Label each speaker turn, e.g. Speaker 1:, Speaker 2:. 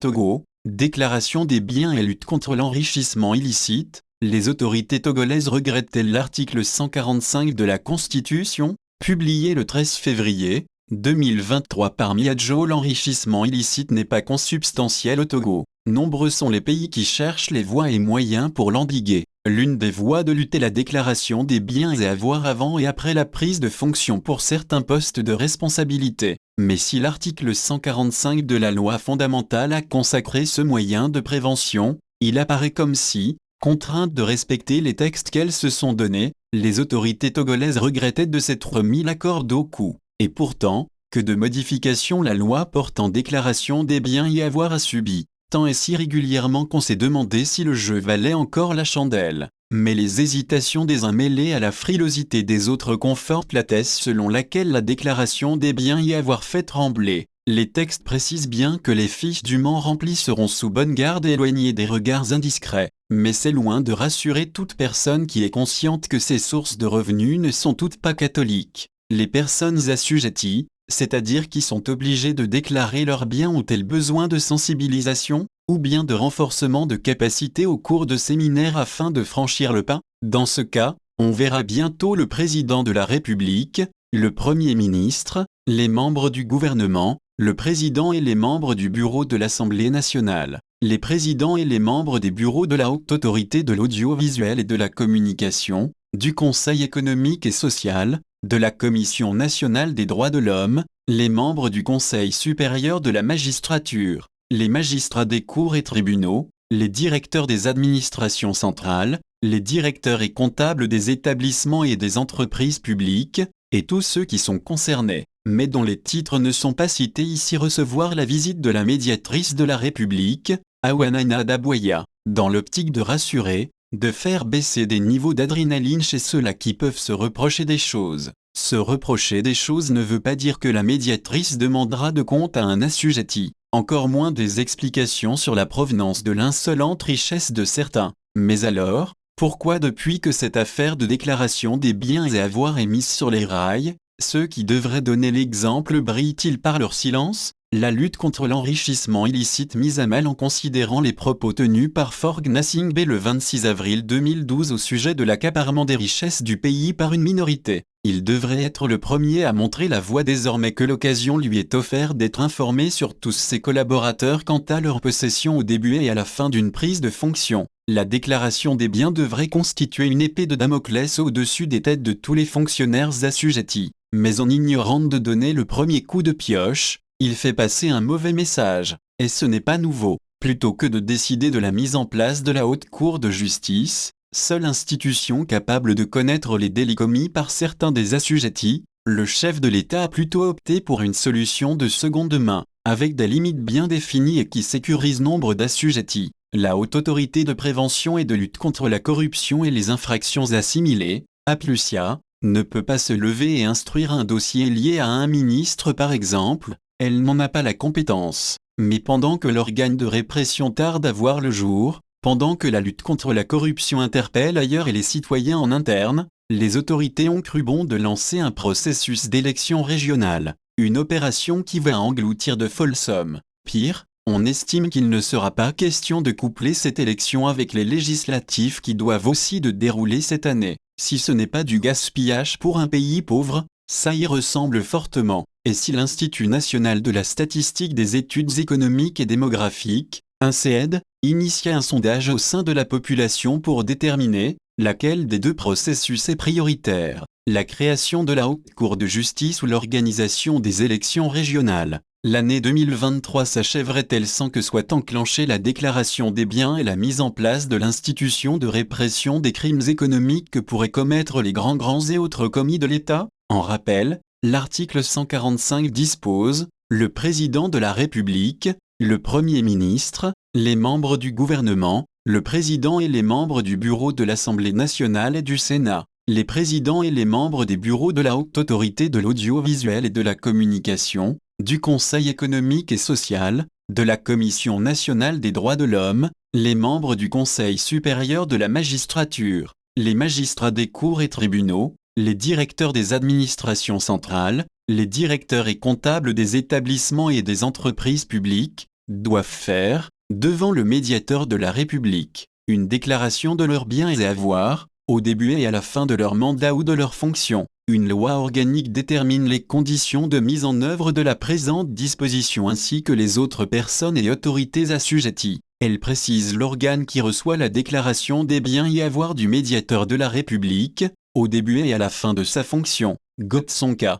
Speaker 1: Togo, déclaration des biens et lutte contre l'enrichissement illicite. Les autorités togolaises regrettent-elles l'article 145 de la Constitution, publié le 13 février 2023 par Miadjo? L'enrichissement illicite n'est pas consubstantiel au Togo. Nombreux sont les pays qui cherchent les voies et moyens pour l'endiguer. L'une des voies de lutte est la déclaration des biens et avoirs avant et après la prise de fonction pour certains postes de responsabilité. Mais si l'article 145 de la loi fondamentale a consacré ce moyen de prévention, il apparaît comme si, contraintes de respecter les textes qu'elles se sont donnés, les autorités togolaises regrettaient de s'être mis la corde au cou. Et pourtant, que de modifications la loi portant déclaration des biens et avoirs a subi, tant et si régulièrement qu'on s'est demandé si le jeu valait encore la chandelle. Mais les hésitations des uns mêlées à la frilosité des autres confortent la thèse selon laquelle la déclaration des biens y avoirs fait trembler. Les textes précisent bien que les fiches dûment remplies seront sous bonne garde et éloignées des regards indiscrets. Mais c'est loin de rassurer toute personne qui est consciente que ces sources de revenus ne sont toutes pas catholiques. Les personnes assujetties, c'est-à-dire qui sont obligées de déclarer leurs biens, ont-elles besoin de sensibilisation, ou bien de renforcement de capacité au cours de séminaires afin de franchir le pas? Dans ce cas, on verra bientôt le président de la République, le Premier ministre, les membres du gouvernement, le président et les membres du bureau de l'Assemblée nationale, les présidents et les membres des bureaux de la Haute Autorité de l'audiovisuel et de la communication, du Conseil économique et social, de la Commission nationale des droits de l'homme, les membres du Conseil supérieur de la magistrature, les magistrats des cours et tribunaux, les directeurs des administrations centrales, les directeurs et comptables des établissements et des entreprises publiques, et tous ceux qui sont concernés, mais dont les titres ne sont pas cités ici, recevoir la visite de la médiatrice de la République, Awanana Daboya, dans l'optique de rassurer, de faire baisser des niveaux d'adrénaline chez ceux-là qui peuvent se reprocher des choses. Se reprocher des choses ne veut pas dire que la médiatrice demandera de compte à un assujetti, encore moins des explications sur la provenance de l'insolente richesse de certains. Mais alors, pourquoi depuis que cette affaire de déclaration des biens et avoirs est mise sur les rails, ceux qui devraient donner l'exemple brillent-ils par leur silence? La lutte contre l'enrichissement illicite mise à mal en considérant les propos tenus par Forg Nassingbe le 26 avril 2012 au sujet de l'accaparement des richesses du pays par une minorité. Il devrait être le premier à montrer la voie désormais que l'occasion lui est offerte d'être informé sur tous ses collaborateurs quant à leur possession au début et à la fin d'une prise de fonction. La déclaration des biens devrait constituer une épée de Damoclès au-dessus des têtes de tous les fonctionnaires assujettis. Mais en ignorant de donner le premier coup de pioche, il fait passer un mauvais message, et ce n'est pas nouveau. Plutôt que de décider de la mise en place de la Haute Cour de justice, seule institution capable de connaître les délits commis par certains des assujettis, le chef de l'État a plutôt opté pour une solution de seconde main, avec des limites bien définies et qui sécurise nombre d'assujettis. La Haute Autorité de prévention et de lutte contre la corruption et les infractions assimilées, APLUSIA, ne peut pas se lever et instruire un dossier lié à un ministre par exemple. Elle n'en a pas la compétence. Mais pendant que l'organe de répression tarde à voir le jour, pendant que la lutte contre la corruption interpelle ailleurs et les citoyens en interne, les autorités ont cru bon de lancer un processus d'élection régionale, une opération qui va engloutir de folles sommes. Pire, on estime qu'il ne sera pas question de coupler cette élection avec les législatives qui doivent aussi de dérouler cette année. Si ce n'est pas du gaspillage pour un pays pauvre, ça y ressemble fortement. Et si l'Institut national de la statistique des études économiques et démographiques, INSEAD, initia un sondage au sein de la population pour déterminer laquelle des deux processus est prioritaire, la création de la Haute Cour de justice ou l'organisation des élections régionales, l'année 2023 s'achèverait-elle sans que soit enclenchée la déclaration des biens et la mise en place de l'institution de répression des crimes économiques que pourraient commettre les grands et autres commis de l'État? En rappel, l'article 145 dispose, le président de la République, le Premier ministre, les membres du gouvernement, le président et les membres du bureau de l'Assemblée nationale et du Sénat, les présidents et les membres des bureaux de la Haute Autorité de l'audiovisuel et de la communication, du Conseil économique et social, de la Commission nationale des droits de l'homme, les membres du Conseil supérieur de la magistrature, les magistrats des cours et tribunaux, les directeurs des administrations centrales, les directeurs et comptables des établissements et des entreprises publiques, doivent faire, devant le médiateur de la République, une déclaration de leurs biens et avoirs, au début et à la fin de leur mandat ou de leur fonction. Une loi organique détermine les conditions de mise en œuvre de la présente disposition ainsi que les autres personnes et autorités assujetties. Elle précise l'organe qui reçoit la déclaration des biens et avoirs du médiateur de la République, au début et à la fin de sa fonction. Gotsonka.